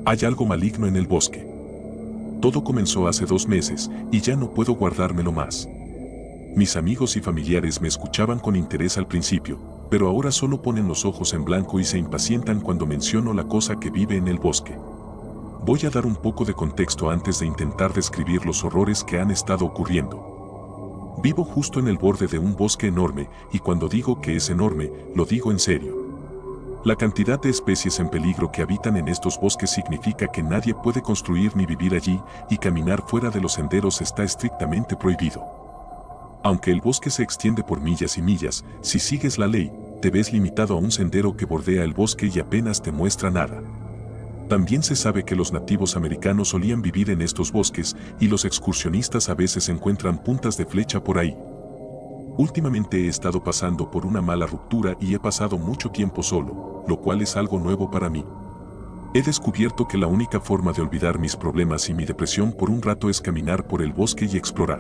Hay algo maligno en el bosque. Todo comenzó hace 2 meses y ya no puedo guardármelo más. Mis amigos y familiares me escuchaban con interés al principio, pero ahora solo ponen los ojos en blanco y se impacientan cuando menciono la cosa que vive en el bosque. Voy a dar un poco de contexto antes de intentar describir los horrores que han estado ocurriendo. Vivo justo en el borde de un bosque enorme, y cuando digo que es enorme, lo digo en serio. La cantidad de especies en peligro que habitan en estos bosques significa que nadie puede construir ni vivir allí, y caminar fuera de los senderos está estrictamente prohibido. Aunque el bosque se extiende por millas y millas, si sigues la ley, te ves limitado a un sendero que bordea el bosque y apenas te muestra nada. También se sabe que los nativos americanos solían vivir en estos bosques y los excursionistas a veces encuentran puntas de flecha por ahí. Últimamente he estado pasando por una mala ruptura y he pasado mucho tiempo solo, lo cual es algo nuevo para mí. He descubierto que la única forma de olvidar mis problemas y mi depresión por un rato es caminar por el bosque y explorar.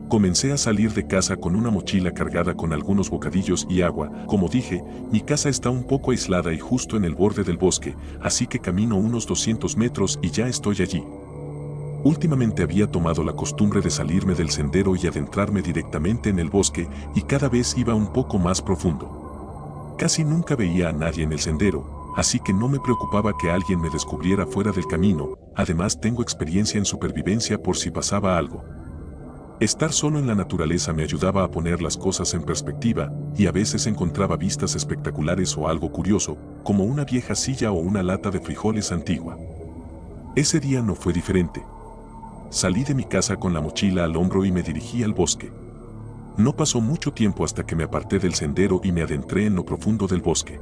Comencé a salir de casa con una mochila cargada con algunos bocadillos y agua. Como dije, mi casa está un poco aislada y justo en el borde del bosque, así que camino unos 200 metros y ya estoy allí. Últimamente había tomado la costumbre de salirme del sendero y adentrarme directamente en el bosque, y cada vez iba un poco más profundo. Casi nunca veía a nadie en el sendero, así que no me preocupaba que alguien me descubriera fuera del camino. Además tengo experiencia en supervivencia por si pasaba algo. Estar solo en la naturaleza me ayudaba a poner las cosas en perspectiva, y a veces encontraba vistas espectaculares o algo curioso, como una vieja silla o una lata de frijoles antigua. Ese día no fue diferente. Salí de mi casa con la mochila al hombro y me dirigí al bosque. No pasó mucho tiempo hasta que me aparté del sendero y me adentré en lo profundo del bosque.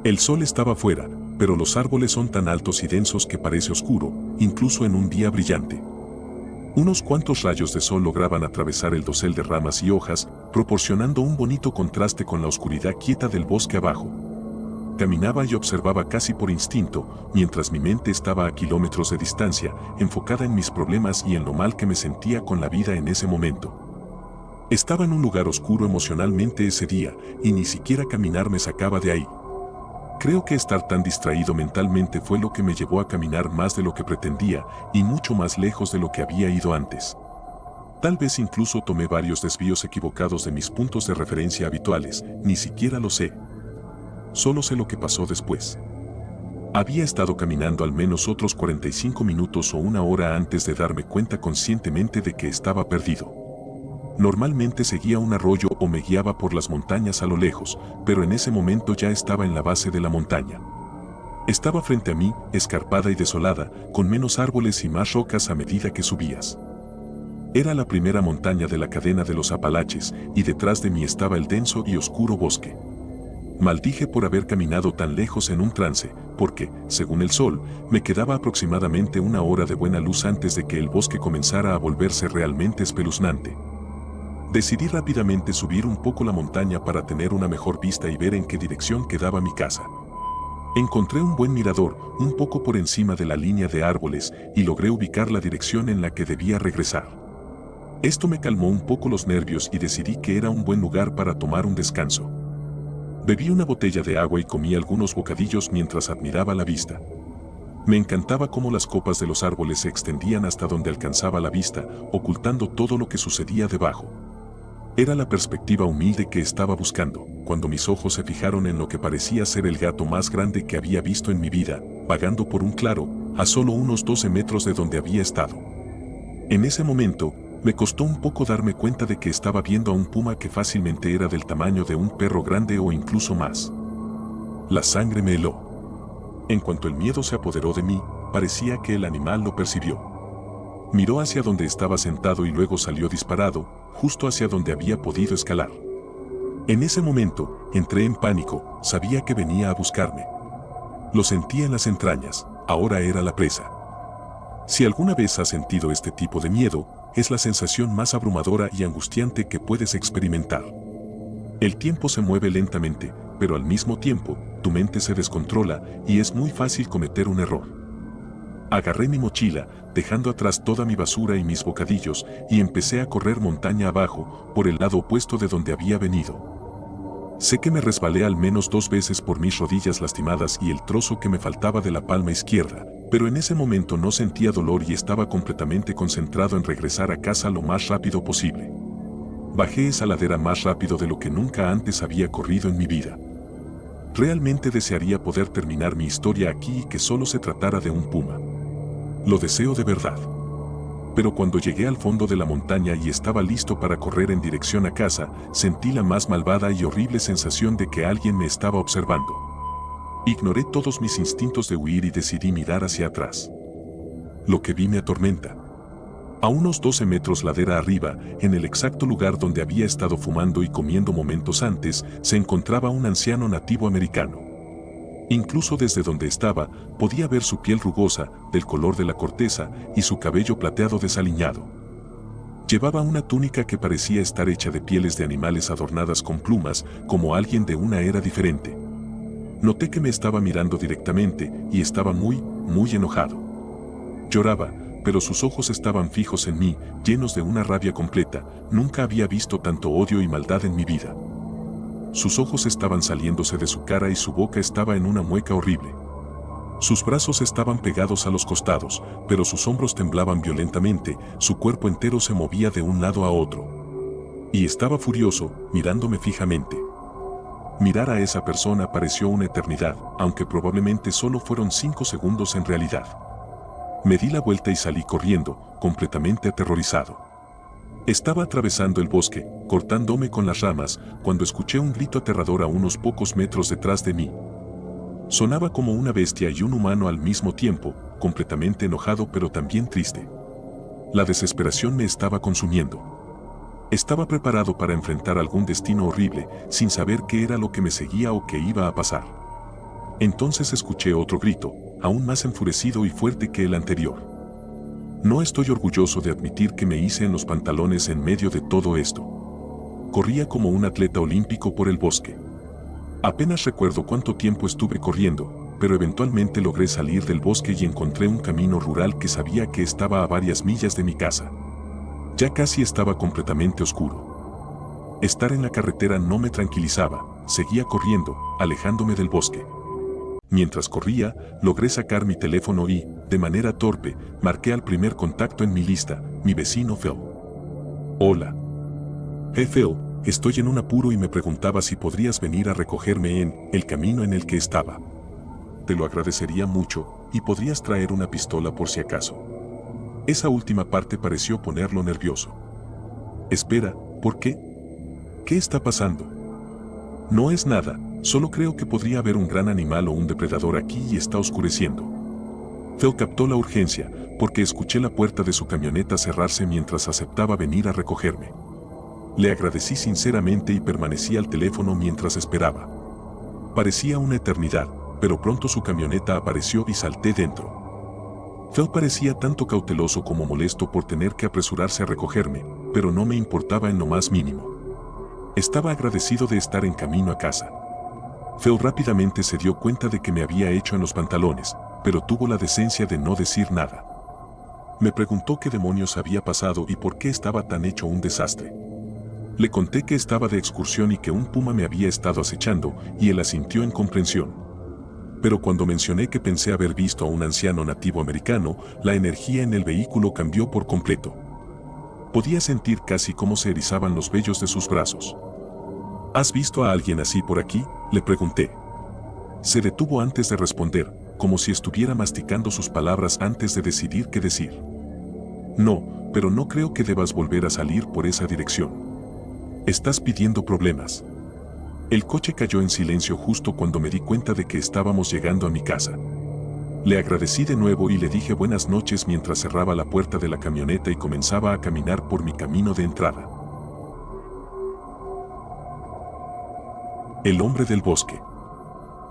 El sol estaba fuera, pero los árboles son tan altos y densos que parece oscuro, incluso en un día brillante. Unos cuantos rayos de sol lograban atravesar el dosel de ramas y hojas, proporcionando un bonito contraste con la oscuridad quieta del bosque abajo. Caminaba y observaba casi por instinto, mientras mi mente estaba a kilómetros de distancia, enfocada en mis problemas y en lo mal que me sentía con la vida en ese momento. Estaba en un lugar oscuro emocionalmente ese día, y ni siquiera caminar me sacaba de ahí. Creo que estar tan distraído mentalmente fue lo que me llevó a caminar más de lo que pretendía, y mucho más lejos de lo que había ido antes. Tal vez incluso tomé varios desvíos equivocados de mis puntos de referencia habituales, ni siquiera lo sé. Solo sé lo que pasó después. Había estado caminando al menos otros 45 minutos o una hora antes de darme cuenta conscientemente de que estaba perdido. Normalmente seguía un arroyo o me guiaba por las montañas a lo lejos, pero en ese momento ya estaba en la base de la montaña. Estaba frente a mí, escarpada y desolada, con menos árboles y más rocas a medida que subías. Era la primera montaña de la cadena de los Apalaches, y detrás de mí estaba el denso y oscuro bosque. Maldije por haber caminado tan lejos en un trance, porque, según el sol, me quedaba aproximadamente una hora de buena luz antes de que el bosque comenzara a volverse realmente espeluznante. Decidí rápidamente subir un poco la montaña para tener una mejor vista y ver en qué dirección quedaba mi casa. Encontré un buen mirador, un poco por encima de la línea de árboles, y logré ubicar la dirección en la que debía regresar. Esto me calmó un poco los nervios y decidí que era un buen lugar para tomar un descanso. Bebí una botella de agua y comí algunos bocadillos mientras admiraba la vista. Me encantaba cómo las copas de los árboles se extendían hasta donde alcanzaba la vista, ocultando todo lo que sucedía debajo. Era la perspectiva humilde que estaba buscando, cuando mis ojos se fijaron en lo que parecía ser el gato más grande que había visto en mi vida, vagando por un claro, a solo unos 12 metros de donde había estado. En ese momento, me costó un poco darme cuenta de que estaba viendo a un puma que fácilmente era del tamaño de un perro grande o incluso más. La sangre me heló. En cuanto el miedo se apoderó de mí, parecía que el animal lo percibió. Miró hacia donde estaba sentado y luego salió disparado, justo hacia donde había podido escalar. En ese momento, entré en pánico, sabía que venía a buscarme. Lo sentía en las entrañas, ahora era la presa. Si alguna vez has sentido este tipo de miedo, es la sensación más abrumadora y angustiante que puedes experimentar. El tiempo se mueve lentamente, pero al mismo tiempo, tu mente se descontrola y es muy fácil cometer un error. Agarré mi mochila, dejando atrás toda mi basura y mis bocadillos, y empecé a correr montaña abajo, por el lado opuesto de donde había venido. Sé que me resbalé al menos 2 veces por mis rodillas lastimadas y el trozo que me faltaba de la palma izquierda, pero en ese momento no sentía dolor y estaba completamente concentrado en regresar a casa lo más rápido posible. Bajé esa ladera más rápido de lo que nunca antes había corrido en mi vida. Realmente desearía poder terminar mi historia aquí y que solo se tratara de un puma. Lo deseo de verdad. Pero cuando llegué al fondo de la montaña y estaba listo para correr en dirección a casa, sentí la más malvada y horrible sensación de que alguien me estaba observando. Ignoré todos mis instintos de huir y decidí mirar hacia atrás. Lo que vi me atormenta. A unos 12 metros ladera arriba, en el exacto lugar donde había estado fumando y comiendo momentos antes, se encontraba un anciano nativo americano. Incluso desde donde estaba, podía ver su piel rugosa, del color de la corteza, y su cabello plateado desaliñado. Llevaba una túnica que parecía estar hecha de pieles de animales adornadas con plumas, como alguien de una era diferente. Noté que me estaba mirando directamente, y estaba muy enojado. Lloraba, pero sus ojos estaban fijos en mí, llenos de una rabia completa. Nunca había visto tanto odio y maldad en mi vida. Sus ojos estaban saliéndose de su cara y su boca estaba en una mueca horrible. Sus brazos estaban pegados a los costados, pero sus hombros temblaban violentamente, su cuerpo entero se movía de un lado a otro. Y estaba furioso, mirándome fijamente. Mirar a esa persona pareció una eternidad, aunque probablemente solo fueron 5 segundos en realidad. Me di la vuelta y salí corriendo, completamente aterrorizado. Estaba atravesando el bosque, cortándome con las ramas, cuando escuché un grito aterrador a unos pocos metros detrás de mí. Sonaba como una bestia y un humano al mismo tiempo, completamente enojado pero también triste. La desesperación me estaba consumiendo. Estaba preparado para enfrentar algún destino horrible, sin saber qué era lo que me seguía o qué iba a pasar. Entonces escuché otro grito, aún más enfurecido y fuerte que el anterior. No estoy orgulloso de admitir que me hice en los pantalones en medio de todo esto. Corría como un atleta olímpico por el bosque. Apenas recuerdo cuánto tiempo estuve corriendo, pero eventualmente logré salir del bosque y encontré un camino rural que sabía que estaba a varias millas de mi casa. Ya casi estaba completamente oscuro. Estar en la carretera no me tranquilizaba, seguía corriendo, alejándome del bosque. Mientras corría, logré sacar mi teléfono y, de manera torpe, marqué al primer contacto en mi lista, mi vecino Phil. Hola. Phil, estoy en un apuro y me preguntaba si podrías venir a recogerme en el camino en el que estaba. Te lo agradecería mucho, y podrías traer una pistola por si acaso. Esa última parte pareció ponerlo nervioso. Espera, ¿por qué? ¿Qué está pasando? No es nada, solo creo que podría haber un gran animal o un depredador aquí y está oscureciendo. Phil captó la urgencia, porque escuché la puerta de su camioneta cerrarse mientras aceptaba venir a recogerme. Le agradecí sinceramente y permanecí al teléfono mientras esperaba. Parecía una eternidad, pero pronto su camioneta apareció y salté dentro. Phil parecía tanto cauteloso como molesto por tener que apresurarse a recogerme, pero no me importaba en lo más mínimo. Estaba agradecido de estar en camino a casa. Phil rápidamente se dio cuenta de que me había hecho en los pantalones, pero tuvo la decencia de no decir nada. Me preguntó qué demonios había pasado y por qué estaba tan hecho un desastre. Le conté que estaba de excursión y que un puma me había estado acechando, y él asintió en comprensión. Pero cuando mencioné que pensé haber visto a un anciano nativo americano, la energía en el vehículo cambió por completo. Podía sentir casi cómo se erizaban los vellos de sus brazos. ¿Has visto a alguien así por aquí?, le pregunté. Se detuvo antes de responder, como si estuviera masticando sus palabras antes de decidir qué decir. No, pero no creo que debas volver a salir por esa dirección. Estás pidiendo problemas. El coche cayó en silencio justo cuando me di cuenta de que estábamos llegando a mi casa. Le agradecí de nuevo y le dije buenas noches mientras cerraba la puerta de la camioneta y comenzaba a caminar por mi camino de entrada. El hombre del bosque.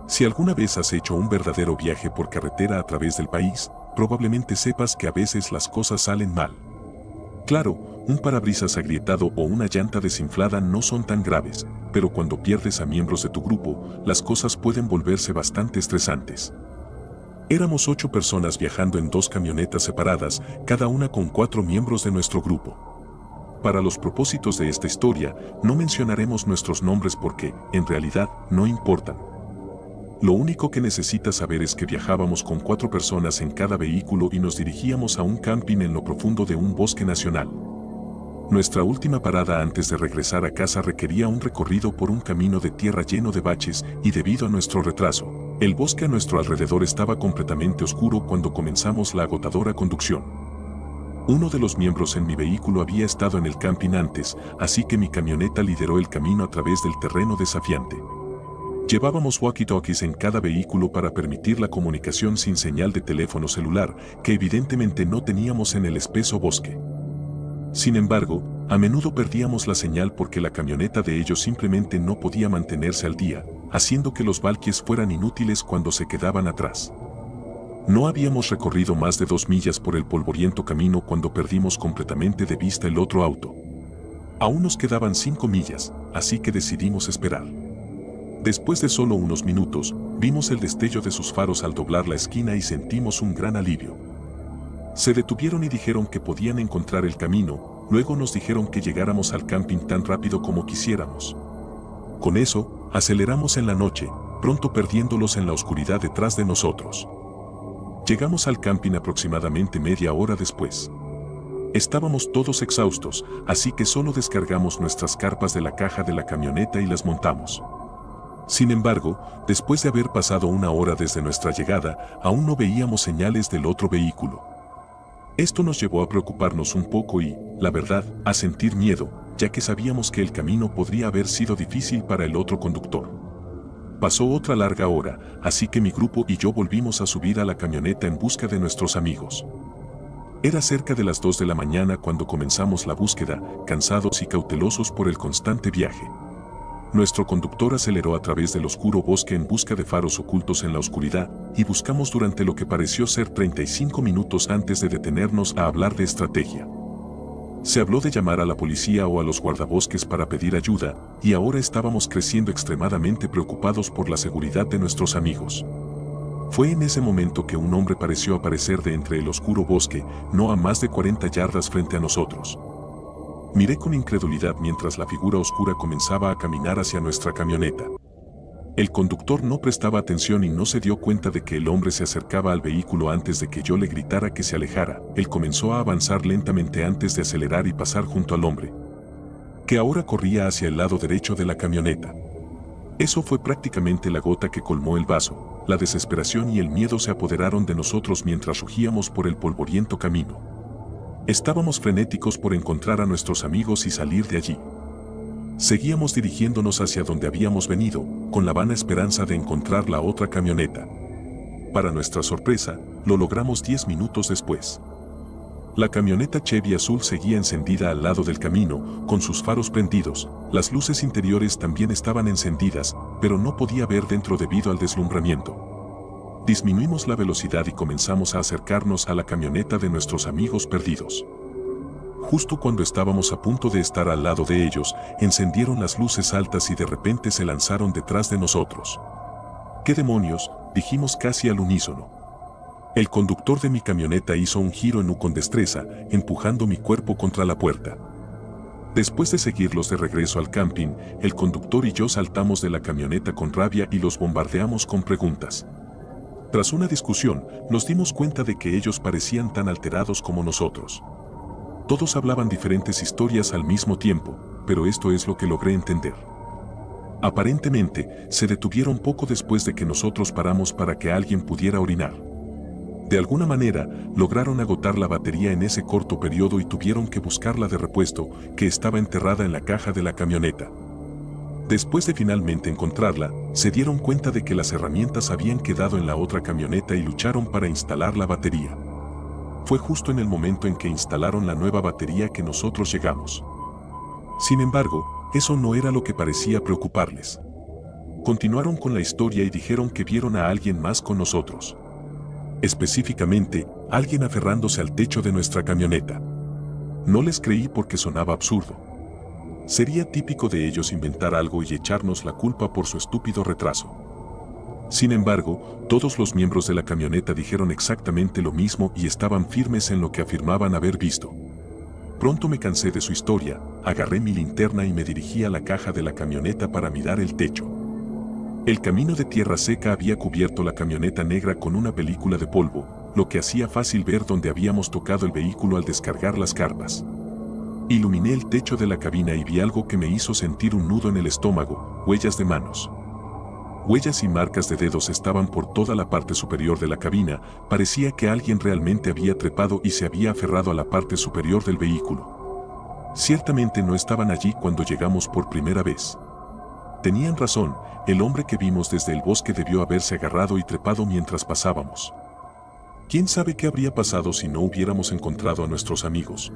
Si alguna vez has hecho un verdadero viaje por carretera a través del país, probablemente sepas que a veces las cosas salen mal. Claro, un parabrisas agrietado o una llanta desinflada no son tan graves, pero cuando pierdes a miembros de tu grupo, las cosas pueden volverse bastante estresantes. Éramos 8 personas viajando en 2 camionetas separadas, cada una con 4 miembros de nuestro grupo. Para los propósitos de esta historia, no mencionaremos nuestros nombres porque, en realidad, no importan. Lo único que necesitas saber es que viajábamos con 4 personas en cada vehículo y nos dirigíamos a un camping en lo profundo de un bosque nacional. Nuestra última parada antes de regresar a casa requería un recorrido por un camino de tierra lleno de baches y debido a nuestro retraso, el bosque a nuestro alrededor estaba completamente oscuro cuando comenzamos la agotadora conducción. Uno de los miembros en mi vehículo había estado en el camping antes, así que mi camioneta lideró el camino a través del terreno desafiante. Llevábamos walkie-talkies en cada vehículo para permitir la comunicación sin señal de teléfono celular, que evidentemente no teníamos en el espeso bosque. Sin embargo, a menudo perdíamos la señal porque la camioneta de ellos simplemente no podía mantenerse al día, haciendo que los walkies fueran inútiles cuando se quedaban atrás. No habíamos recorrido más de 2 millas por el polvoriento camino cuando perdimos completamente de vista el otro auto. Aún nos quedaban 5 millas, así que decidimos esperar. Después de solo unos minutos, vimos el destello de sus faros al doblar la esquina y sentimos un gran alivio. Se detuvieron y dijeron que podían encontrar el camino, luego nos dijeron que llegáramos al camping tan rápido como quisiéramos. Con eso, aceleramos en la noche, pronto perdiéndolos en la oscuridad detrás de nosotros. Llegamos al camping aproximadamente media hora después. Estábamos todos exhaustos, así que solo descargamos nuestras carpas de la caja de la camioneta y las montamos. Sin embargo, después de haber pasado una hora desde nuestra llegada, aún no veíamos señales del otro vehículo. Esto nos llevó a preocuparnos un poco y, la verdad, a sentir miedo, ya que sabíamos que el camino podría haber sido difícil para el otro conductor. Pasó otra larga hora, así que mi grupo y yo volvimos a subir a la camioneta en busca de nuestros amigos. Era cerca de las 2 de la mañana cuando comenzamos la búsqueda, cansados y cautelosos por el constante viaje. Nuestro conductor aceleró a través del oscuro bosque en busca de faros ocultos en la oscuridad, y buscamos durante lo que pareció ser 35 minutos antes de detenernos a hablar de estrategia. Se habló de llamar a la policía o a los guardabosques para pedir ayuda, y ahora estábamos creciendo extremadamente preocupados por la seguridad de nuestros amigos. Fue en ese momento que un hombre pareció aparecer de entre el oscuro bosque, no a más de 40 yardas frente a nosotros. Miré con incredulidad mientras la figura oscura comenzaba a caminar hacia nuestra camioneta. El conductor no prestaba atención y no se dio cuenta de que el hombre se acercaba al vehículo antes de que yo le gritara que se alejara. Él comenzó a avanzar lentamente antes de acelerar y pasar junto al hombre, que ahora corría hacia el lado derecho de la camioneta. Eso fue prácticamente la gota que colmó el vaso. La desesperación y el miedo se apoderaron de nosotros mientras rugíamos por el polvoriento camino. Estábamos frenéticos por encontrar a nuestros amigos y salir de allí. Seguíamos dirigiéndonos hacia donde habíamos venido, con la vana esperanza de encontrar la otra camioneta. Para nuestra sorpresa, lo logramos 10 minutos después. La camioneta Chevy azul seguía encendida al lado del camino, con sus faros prendidos. Las luces interiores también estaban encendidas, pero no podía ver dentro debido al deslumbramiento. Disminuimos la velocidad y comenzamos a acercarnos a la camioneta de nuestros amigos perdidos. Justo cuando estábamos a punto de estar al lado de ellos, encendieron las luces altas y de repente se lanzaron detrás de nosotros. ¿Qué demonios?, dijimos casi al unísono. El conductor de mi camioneta hizo un giro en U con destreza, empujando mi cuerpo contra la puerta. Después de seguirlos de regreso al camping, el conductor y yo saltamos de la camioneta con rabia y los bombardeamos con preguntas. Tras una discusión, nos dimos cuenta de que ellos parecían tan alterados como nosotros. Todos hablaban diferentes historias al mismo tiempo, pero esto es lo que logré entender. Aparentemente, se detuvieron poco después de que nosotros paramos para que alguien pudiera orinar. De alguna manera, lograron agotar la batería en ese corto periodo y tuvieron que buscarla de repuesto, que estaba enterrada en la caja de la camioneta. Después de finalmente encontrarla, se dieron cuenta de que las herramientas habían quedado en la otra camioneta y lucharon para instalar la batería. Fue justo en el momento en que instalaron la nueva batería que nosotros llegamos. Sin embargo, eso no era lo que parecía preocuparles. Continuaron con la historia y dijeron que vieron a alguien más con nosotros. Específicamente, alguien aferrándose al techo de nuestra camioneta. No les creí porque sonaba absurdo. Sería típico de ellos inventar algo y echarnos la culpa por su estúpido retraso. Sin embargo, todos los miembros de la camioneta dijeron exactamente lo mismo y estaban firmes en lo que afirmaban haber visto. Pronto me cansé de su historia, agarré mi linterna y me dirigí a la caja de la camioneta para mirar el techo. El camino de tierra seca había cubierto la camioneta negra con una película de polvo, lo que hacía fácil ver dónde habíamos tocado el vehículo al descargar las carpas. Iluminé el techo de la cabina y vi algo que me hizo sentir un nudo en el estómago: huellas de manos. Huellas y marcas de dedos estaban por toda la parte superior de la cabina. Parecía que alguien realmente había trepado y se había aferrado a la parte superior del vehículo. Ciertamente no estaban allí cuando llegamos por primera vez. Tenían razón, el hombre que vimos desde el bosque debió haberse agarrado y trepado mientras pasábamos. ¿Quién sabe qué habría pasado si no hubiéramos encontrado a nuestros amigos?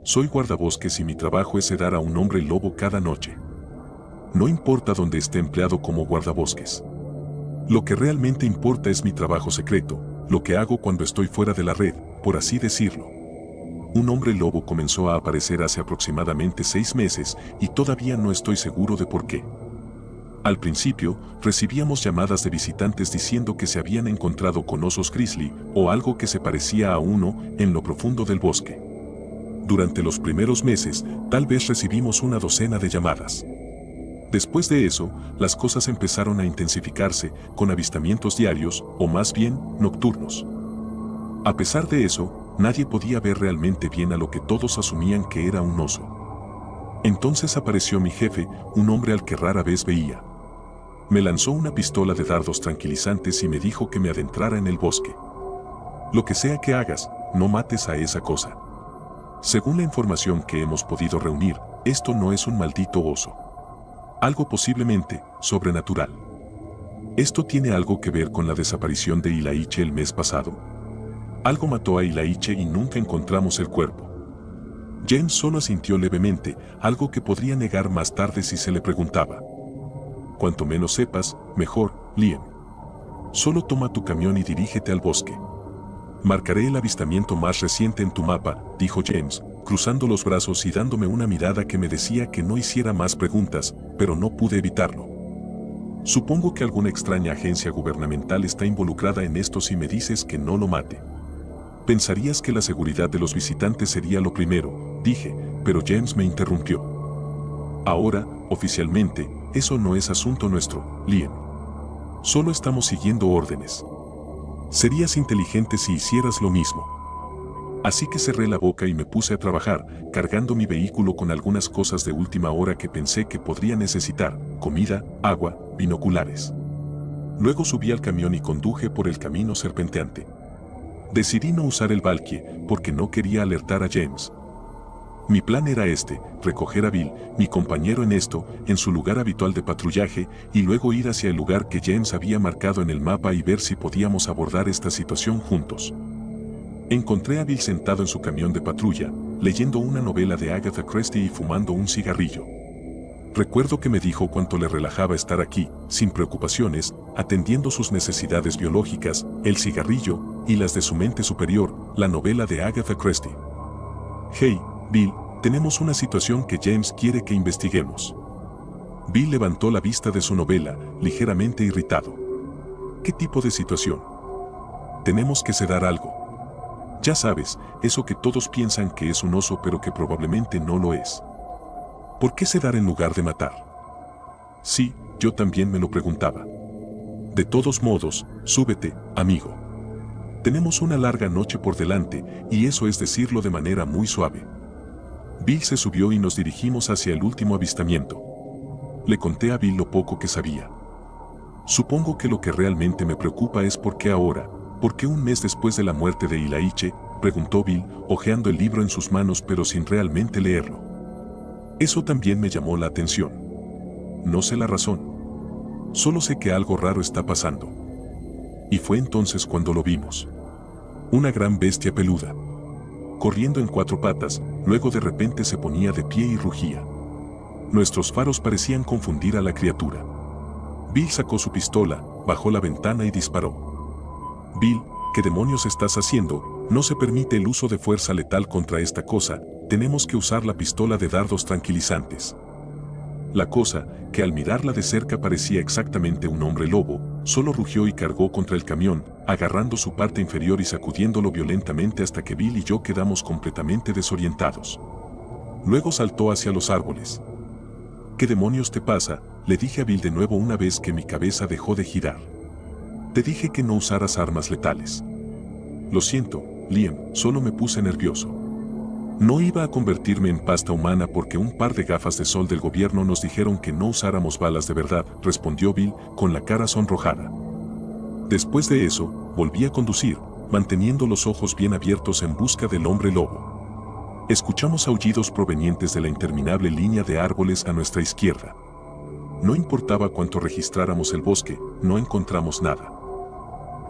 Soy guardabosques y mi trabajo es sedar a un hombre lobo cada noche. No importa dónde esté empleado como guardabosques. Lo que realmente importa es mi trabajo secreto, lo que hago cuando estoy fuera de la red, por así decirlo. Un hombre lobo comenzó a aparecer hace aproximadamente 6 meses y todavía no estoy seguro de por qué. Al principio, recibíamos llamadas de visitantes diciendo que se habían encontrado con osos grizzly o algo que se parecía a uno en lo profundo del bosque. Durante los primeros meses, tal vez recibimos una docena de llamadas. Después de eso, las cosas empezaron a intensificarse, con avistamientos diarios, o más bien, nocturnos. A pesar de eso, nadie podía ver realmente bien a lo que todos asumían que era un oso. Entonces apareció mi jefe, un hombre al que rara vez veía. Me lanzó una pistola de dardos tranquilizantes y me dijo que me adentrara en el bosque. Lo que sea que hagas, no mates a esa cosa. Según la información que hemos podido reunir, esto no es un maldito oso. Algo posiblemente sobrenatural. ¿Esto tiene algo que ver con la desaparición de Ilaiche el mes pasado? Algo mató a Ilaiche y nunca encontramos el cuerpo. James solo asintió levemente, algo que podría negar más tarde si se le preguntaba. Cuanto menos sepas, mejor, Liam. Solo toma tu camión y dirígete al bosque. Marcaré el avistamiento más reciente en tu mapa, dijo James, cruzando los brazos y dándome una mirada que me decía que no hiciera más preguntas, pero no pude evitarlo. Supongo que alguna extraña agencia gubernamental está involucrada en esto si me dices que no lo mate. Pensarías que la seguridad de los visitantes sería lo primero, dije, pero James me interrumpió. Ahora, oficialmente, eso no es asunto nuestro, Liam. Solo estamos siguiendo órdenes. Serías inteligente si hicieras lo mismo. Así que cerré la boca y me puse a trabajar, cargando mi vehículo con algunas cosas de última hora que pensé que podría necesitar: comida, agua, binoculares. Luego subí al camión y conduje por el camino serpenteante. Decidí no usar el Valkyrie porque no quería alertar a James. Mi plan era recoger a Bill, mi compañero en esto, en su lugar habitual de patrullaje, y luego ir hacia el lugar que James había marcado en el mapa y ver si podíamos abordar esta situación juntos. Encontré a Bill sentado en su camión de patrulla, leyendo una novela de Agatha Christie y fumando un cigarrillo. Recuerdo que me dijo cuánto le relajaba estar aquí, sin preocupaciones, atendiendo sus necesidades biológicas, el cigarrillo, y las de su mente superior, la novela de Agatha Christie. Hey, Bill, tenemos una situación que James quiere que investiguemos. Bill levantó la vista de su novela, ligeramente irritado. ¿Qué tipo de situación? Tenemos que sedar algo. Ya sabes, eso que todos piensan que es un oso pero que probablemente no lo es. ¿Por qué sedar en lugar de matar? Sí, yo también me lo preguntaba. De todos modos, súbete, amigo. Tenemos una larga noche por delante, y eso es decirlo de manera muy suave. Bill se subió y nos dirigimos hacia el último avistamiento. Le conté a Bill lo poco que sabía. Supongo que lo que realmente me preocupa es por qué ahora, por qué un mes después de la muerte de Ilaiche, preguntó Bill, hojeando el libro en sus manos pero sin realmente leerlo. Eso también me llamó la atención. No sé la razón. Solo sé que algo raro está pasando. Y fue entonces cuando lo vimos. Una gran bestia peluda. Corriendo en 4 patas, luego de repente se ponía de pie y rugía. Nuestros faros parecían confundir a la criatura. Bill sacó su pistola, bajó la ventana y disparó. Bill, ¿qué demonios estás haciendo? No se permite el uso de fuerza letal contra esta cosa, tenemos que usar la pistola de dardos tranquilizantes. La cosa, que al mirarla de cerca parecía exactamente un hombre lobo, Solo rugió y cargó contra el camión, agarrando su parte inferior y sacudiéndolo violentamente hasta que Bill y yo quedamos completamente desorientados. Luego saltó hacia los árboles. ¿Qué demonios te pasa?, le dije a Bill de nuevo una vez que mi cabeza dejó de girar. Te dije que no usaras armas letales. Lo siento, Liam, solo me puse nervioso. No iba a convertirme en pasta humana porque un par de gafas de sol del gobierno nos dijeron que no usáramos balas de verdad, respondió Bill, con la cara sonrojada. Después de eso, volví a conducir, manteniendo los ojos bien abiertos en busca del hombre lobo. Escuchamos aullidos provenientes de la interminable línea de árboles a nuestra izquierda. No importaba cuánto registráramos el bosque, no encontramos nada.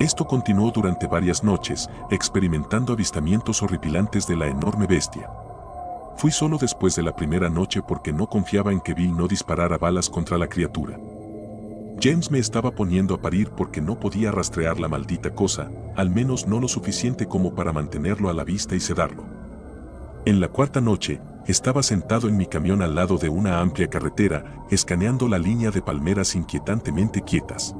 Esto continuó durante varias noches, experimentando avistamientos horripilantes de la enorme bestia. Fui solo después de la primera noche porque no confiaba en que Bill no disparara balas contra la criatura. James me estaba poniendo a parir porque no podía rastrear la maldita cosa, al menos no lo suficiente como para mantenerlo a la vista y sedarlo. En la cuarta noche, estaba sentado en mi camión al lado de una amplia carretera, escaneando la línea de palmeras inquietantemente quietas.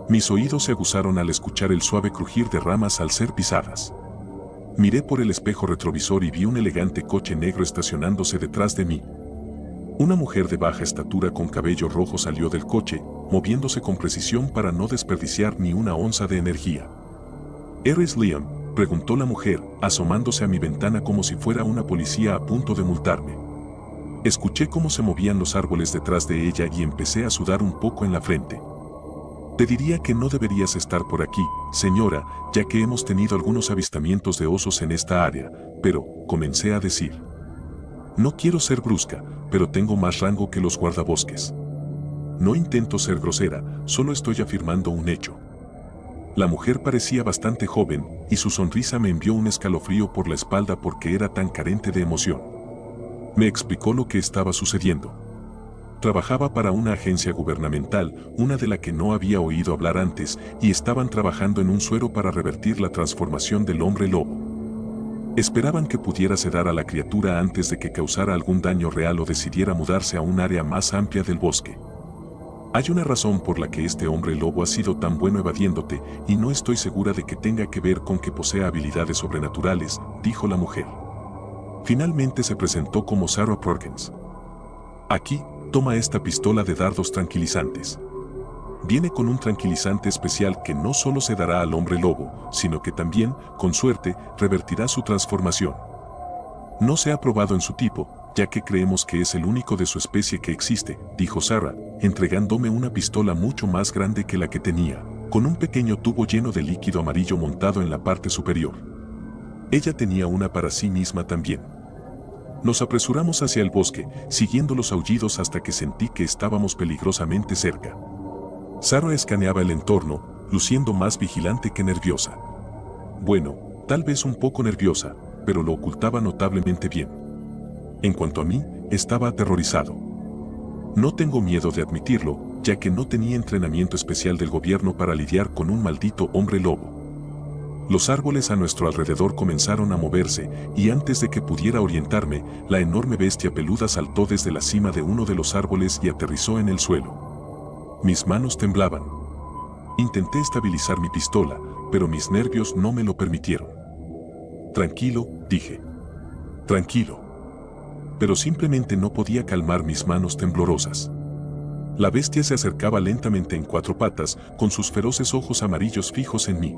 Mis oídos se aguzaron al escuchar el suave crujir de ramas al ser pisadas. Miré por el espejo retrovisor y vi un elegante coche negro estacionándose detrás de mí. Una mujer de baja estatura con cabello rojo salió del coche, moviéndose con precisión para no desperdiciar ni una onza de energía. ¿Eres Liam?, preguntó la mujer, asomándose a mi ventana como si fuera una policía a punto de multarme. Escuché cómo se movían los árboles detrás de ella y empecé a sudar un poco en la frente. Te diría que no deberías estar por aquí, señora, ya que hemos tenido algunos avistamientos de osos en esta área, pero, comencé a decir. No quiero ser brusca, pero tengo más rango que los guardabosques. No intento ser grosera, solo estoy afirmando un hecho. La mujer parecía bastante joven, y su sonrisa me envió un escalofrío por la espalda porque era tan carente de emoción. Me explicó lo que estaba sucediendo. Trabajaba para una agencia gubernamental, una de la que no había oído hablar antes, y estaban trabajando en un suero para revertir la transformación del hombre lobo. Esperaban que pudiera sedar a la criatura antes de que causara algún daño real o decidiera mudarse a un área más amplia del bosque. Hay una razón por la que este hombre lobo ha sido tan bueno evadiéndote, y no estoy segura de que tenga que ver con que posea habilidades sobrenaturales, dijo la mujer. Finalmente se presentó como Sarah Perkins. Aquí, toma esta pistola de dardos tranquilizantes. Viene con un tranquilizante especial que no solo sedará al hombre lobo, sino que también, con suerte, revertirá su transformación. No se ha probado en su tipo, ya que creemos que es el único de su especie que existe, dijo Sarah, entregándome una pistola mucho más grande que la que tenía, con un pequeño tubo lleno de líquido amarillo montado en la parte superior. Ella tenía una para sí misma también. Nos apresuramos hacia el bosque, siguiendo los aullidos hasta que sentí que estábamos peligrosamente cerca. Sarah escaneaba el entorno, luciendo más vigilante que nerviosa. Bueno, tal vez un poco nerviosa, pero lo ocultaba notablemente bien. En cuanto a mí, estaba aterrorizado. No tengo miedo de admitirlo, ya que no tenía entrenamiento especial del gobierno para lidiar con un maldito hombre lobo. Los árboles a nuestro alrededor comenzaron a moverse, y antes de que pudiera orientarme, la enorme bestia peluda saltó desde la cima de uno de los árboles y aterrizó en el suelo. Mis manos temblaban. Intenté estabilizar mi pistola, pero mis nervios no me lo permitieron. Tranquilo, dije. Tranquilo. Pero simplemente no podía calmar mis manos temblorosas. La bestia se acercaba lentamente en cuatro patas, con sus feroces ojos amarillos fijos en mí.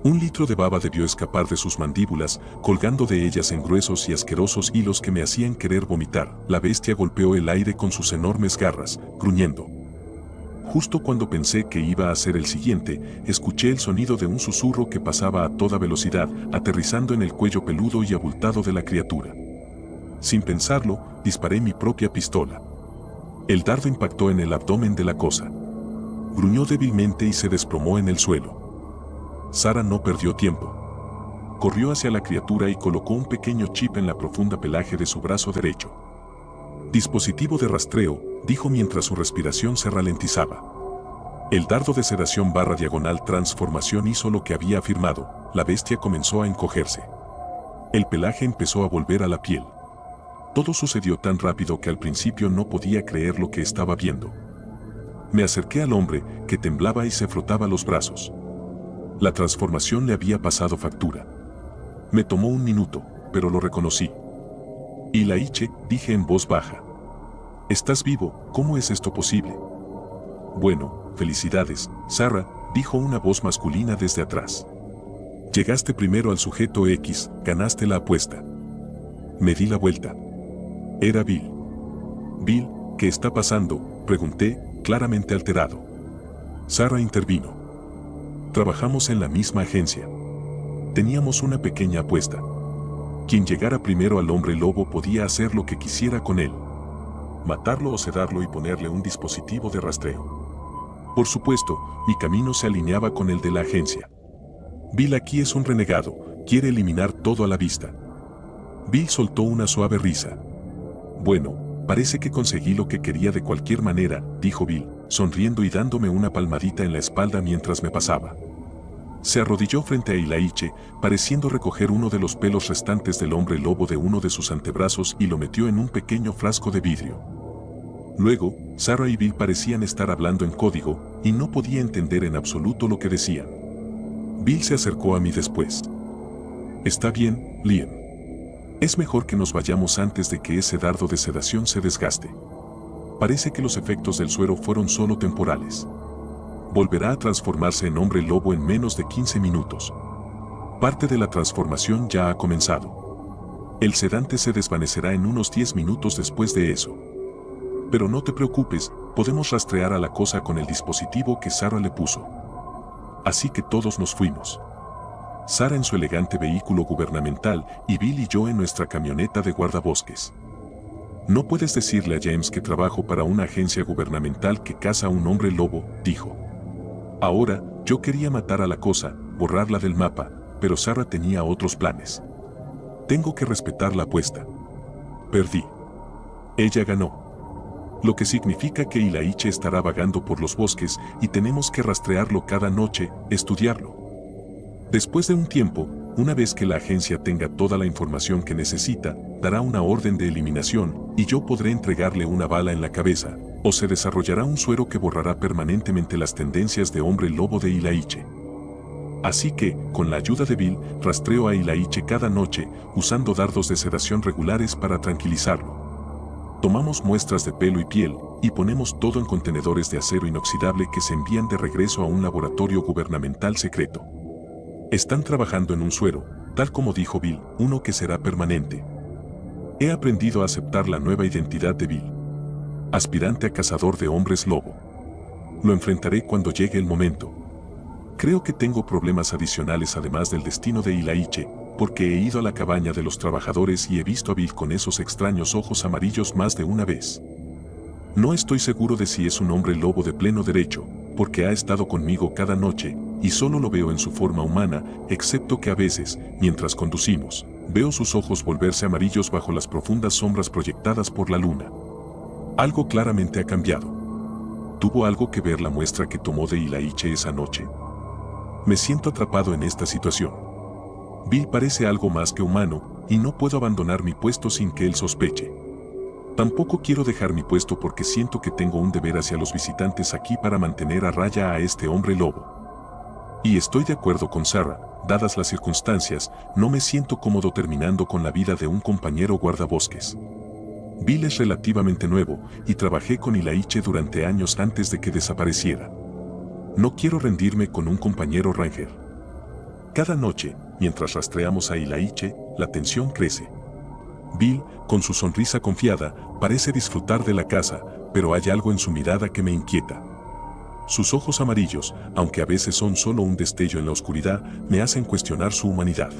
Un litro de baba debió escapar de sus mandíbulas, colgando de ellas en gruesos y asquerosos hilos que me hacían querer vomitar. La bestia golpeó el aire con sus enormes garras, gruñendo. Justo cuando pensé que iba a ser el siguiente, escuché el sonido de un susurro que pasaba a toda velocidad, aterrizando en el cuello peludo y abultado de la criatura. Sin pensarlo, disparé mi propia pistola. El dardo impactó en el abdomen de la cosa. Gruñó débilmente y se desplomó en el suelo. Sarah no perdió tiempo. Corrió hacia la criatura y colocó un pequeño chip en la profunda pelaje de su brazo derecho. Dispositivo de rastreo, dijo mientras su respiración se ralentizaba. El dardo de sedación / transformación hizo lo que había afirmado. La bestia comenzó a encogerse. El pelaje empezó a volver a la piel. Todo sucedió tan rápido que al principio no podía creer lo que estaba viendo. Me acerqué al hombre, que temblaba y se frotaba los brazos. La transformación le había pasado factura. Me tomó un minuto, pero lo reconocí. Ilaiche, dije en voz baja. ¿Estás vivo? ¿Cómo es esto posible? Bueno, felicidades, Sarah, dijo una voz masculina desde atrás. Llegaste primero al sujeto X, ganaste la apuesta. Me di la vuelta. Era Bill. Bill, ¿qué está pasando?, pregunté, claramente alterado. Sarah intervino. Trabajamos en la misma agencia. Teníamos una pequeña apuesta. Quien llegara primero al hombre lobo podía hacer lo que quisiera con él. Matarlo o sedarlo y ponerle un dispositivo de rastreo. Por supuesto, mi camino se alineaba con el de la agencia. Bill aquí es un renegado, quiere eliminar todo a la vista. Bill soltó una suave risa. Bueno, parece que conseguí lo que quería de cualquier manera, dijo Bill, sonriendo y dándome una palmadita en la espalda mientras me pasaba. Se arrodilló frente a Ilaiche, pareciendo recoger uno de los pelos restantes del hombre lobo de uno de sus antebrazos y lo metió en un pequeño frasco de vidrio. Luego, Sarah y Bill parecían estar hablando en código, y no podía entender en absoluto lo que decían. Bill se acercó a mí después. Está bien, Liam. Es mejor que nos vayamos antes de que ese dardo de sedación se desgaste. Parece que los efectos del suero fueron solo temporales. Volverá a transformarse en hombre lobo en menos de 15 minutos. Parte de la transformación ya ha comenzado. El sedante se desvanecerá en unos 10 minutos después de eso. Pero no te preocupes, podemos rastrear a la cosa con el dispositivo que Sarah le puso. Así que todos nos fuimos. Sarah en su elegante vehículo gubernamental y Bill y yo en nuestra camioneta de guardabosques. No puedes decirle a James que trabajo para una agencia gubernamental que caza a un hombre lobo, dijo. Ahora, yo quería matar a la cosa, borrarla del mapa, pero Sarah tenía otros planes. Tengo que respetar la apuesta. Perdí. Ella ganó. Lo que significa que Ilaiche estará vagando por los bosques y tenemos que rastrearlo cada noche, estudiarlo. Después de un tiempo, una vez que la agencia tenga toda la información que necesita, dará una orden de eliminación y yo podré entregarle una bala en la cabeza, o se desarrollará un suero que borrará permanentemente las tendencias de hombre lobo de Ilaiche. Así que, con la ayuda de Bill, rastreo a Ilaiche cada noche, usando dardos de sedación regulares para tranquilizarlo. Tomamos muestras de pelo y piel, y ponemos todo en contenedores de acero inoxidable que se envían de regreso a un laboratorio gubernamental secreto. Están trabajando en un suero, tal como dijo Bill, uno que será permanente. He aprendido a aceptar la nueva identidad de Bill. Aspirante a cazador de hombres lobo. Lo enfrentaré cuando llegue el momento. Creo que tengo problemas adicionales además del destino de Ilaiche, porque he ido a la cabaña de los trabajadores y he visto a Bill con esos extraños ojos amarillos más de una vez. No estoy seguro de si es un hombre lobo de pleno derecho, porque ha estado conmigo cada noche, y solo lo veo en su forma humana, excepto que a veces, mientras conducimos, veo sus ojos volverse amarillos bajo las profundas sombras proyectadas por la luna. Algo claramente ha cambiado. ¿Tuvo algo que ver la muestra que tomó de Ilaiche esa noche? Me siento atrapado en esta situación. Bill parece algo más que humano, y no puedo abandonar mi puesto sin que él sospeche. Tampoco quiero dejar mi puesto porque siento que tengo un deber hacia los visitantes aquí para mantener a raya a este hombre lobo. Y estoy de acuerdo con Sarah, dadas las circunstancias, no me siento cómodo terminando con la vida de un compañero guardabosques. Bill es relativamente nuevo, y trabajé con Ilaiche durante años antes de que desapareciera. No quiero rendirme con un compañero ranger. Cada noche, mientras rastreamos a Ilaiche, la tensión crece. Bill, con su sonrisa confiada, parece disfrutar de la caza, pero hay algo en su mirada que me inquieta. Sus ojos amarillos, aunque a veces son solo un destello en la oscuridad, me hacen cuestionar su humanidad.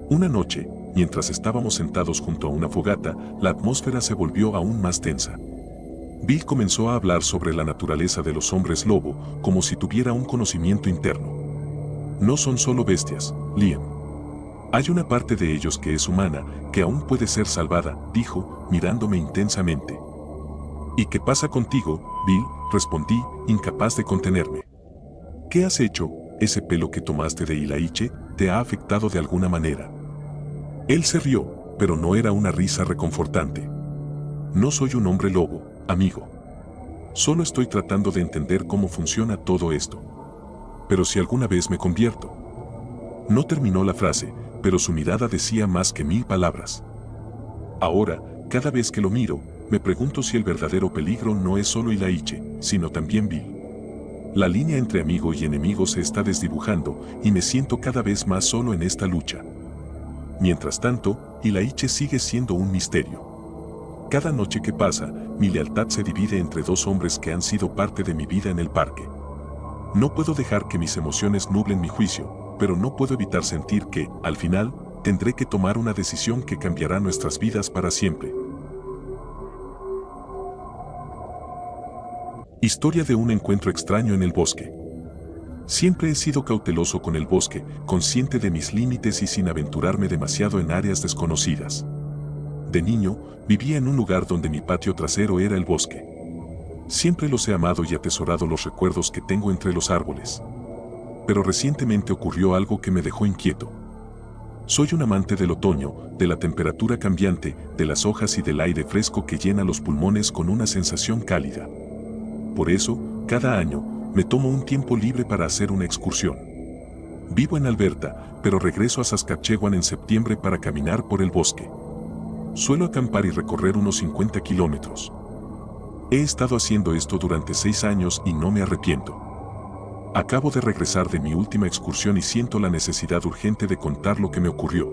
Una noche, mientras estábamos sentados junto a una fogata, la atmósfera se volvió aún más tensa. Bill comenzó a hablar sobre la naturaleza de los hombres lobo, como si tuviera un conocimiento interno. No son solo bestias, Liam. Hay una parte de ellos que es humana, que aún puede ser salvada, dijo, mirándome intensamente. ¿Y qué pasa contigo, Bill?, respondí, incapaz de contenerme. ¿Qué has hecho? ¿Ese pelo que tomaste de Ilaiche te ha afectado de alguna manera? Él se rió, pero no era una risa reconfortante. No soy un hombre lobo, amigo. Solo estoy tratando de entender cómo funciona todo esto. Pero si alguna vez me convierto. No terminó la frase, pero su mirada decía más que 1000 palabras. Ahora, cada vez que lo miro, me pregunto si el verdadero peligro no es solo Ilaiche, sino también Bill. La línea entre amigo y enemigo se está desdibujando y me siento cada vez más solo en esta lucha. Mientras tanto, Ilaiche sigue siendo un misterio. Cada noche que pasa, mi lealtad se divide entre dos hombres que han sido parte de mi vida en el parque. No puedo dejar que mis emociones nublen mi juicio, pero no puedo evitar sentir que, al final, tendré que tomar una decisión que cambiará nuestras vidas para siempre. Historia de un encuentro extraño en el bosque. Siempre he sido cauteloso con el bosque, consciente de mis límites y sin aventurarme demasiado en áreas desconocidas. De niño, vivía en un lugar donde mi patio trasero era el bosque. Siempre los he amado y atesorado los recuerdos que tengo entre los árboles. Pero recientemente ocurrió algo que me dejó inquieto. Soy un amante del otoño, de la temperatura cambiante, de las hojas y del aire fresco que llena los pulmones con una sensación cálida. Por eso, cada año, me tomo un tiempo libre para hacer una excursión. Vivo en Alberta, pero regreso a Saskatchewan en septiembre para caminar por el bosque. Suelo acampar y recorrer unos 50 kilómetros. He estado haciendo esto durante 6 años y no me arrepiento. Acabo de regresar de mi última excursión y siento la necesidad urgente de contar lo que me ocurrió.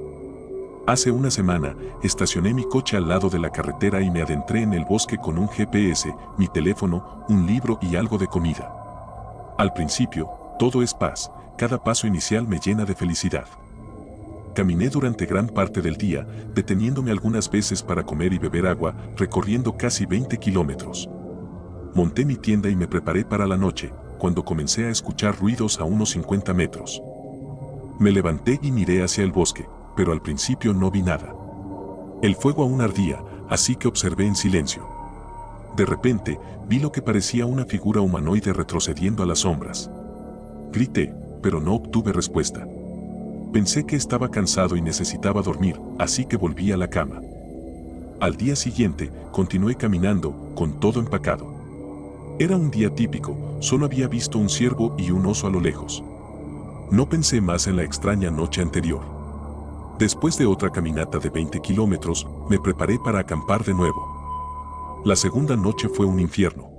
Hace una semana, estacioné mi coche al lado de la carretera y me adentré en el bosque con un GPS, mi teléfono, un libro y algo de comida. Al principio, todo es paz, cada paso inicial me llena de felicidad. Caminé durante gran parte del día, deteniéndome algunas veces para comer y beber agua, recorriendo casi 20 kilómetros. Monté mi tienda y me preparé para la noche, cuando comencé a escuchar ruidos a unos 50 metros. Me levanté y miré hacia el bosque, pero al principio no vi nada. El fuego aún ardía, así que observé en silencio. De repente, vi lo que parecía una figura humanoide retrocediendo a las sombras. Grité, pero no obtuve respuesta. Pensé que estaba cansado y necesitaba dormir, así que volví a la cama. Al día siguiente, continué caminando, con todo empacado. Era un día típico, solo había visto un ciervo y un oso a lo lejos. No pensé más en la extraña noche anterior. Después de otra caminata de 20 kilómetros, me preparé para acampar de nuevo. La segunda noche fue un infierno.